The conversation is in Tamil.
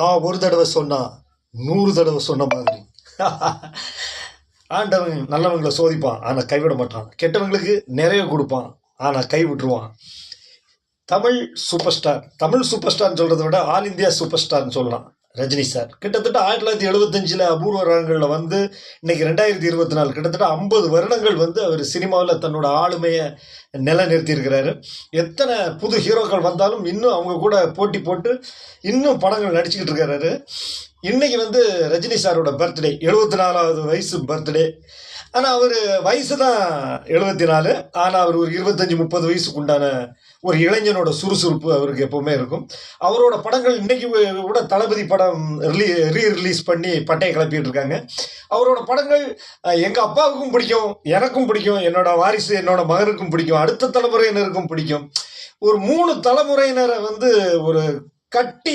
நான் ஒரு தடவை சொன்னா 100 தடவை சொன்ன மாதிரி. ஆண்டவன் நல்லவங்களை சோதிப்பான், ஆனால் கைவிட மாட்டான். கெட்டவங்களுக்கு நிறைய கொடுப்பான், ஆனால் கை விட்டுருவான். தமிழ் சூப்பர் ஸ்டார்னு சொல்கிறத விட ஆல் இந்தியா சூப்பர் ஸ்டார்னு சொல்லலாம் ரஜினி சார். கிட்டத்தட்ட 1975 அபூர்வ ராகங்களில் வந்து இன்னைக்கு 2024 கிட்டத்தட்ட 50 வருடங்கள் வந்து அவர் சினிமாவில் தன்னோட ஆளுமையை நிலைநிறுத்தியிருக்கிறாரு. எத்தனை புது ஹீரோக்கள் வந்தாலும் இன்னும் அவங்க கூட போட்டி போட்டு இன்னும் படங்கள் நடிச்சுக்கிட்டு இருக்கிறாரு. இன்னைக்கு வந்து ரஜினி சாரோட பர்த்டே, 74வது வயசு பர்த்டே. ஆனால் அவர் வயசு தான் 74, ஆனால் அவர் ஒரு 25-30 வயசுக்கு உண்டான ஒரு இளைஞனோட சுறுசுறுப்பு அவருக்கு எப்பவுமே இருக்கும். அவரோட படங்கள் இன்னைக்கு கூட தளபதி படம் ரீ ரிலீஸ் பண்ணி பட்டையை கிளப்பிட்டு இருக்காங்க. அவரோட படங்கள் எங்கள் அப்பாவுக்கும் பிடிக்கும், எனக்கும் பிடிக்கும், என்னோட வாரிசு என்னோட மகனுக்கும் பிடிக்கும், அடுத்த தலைமுறையினருக்கும் பிடிக்கும். ஒரு 3 தலைமுறையினரை வந்து ஒரு கட்டி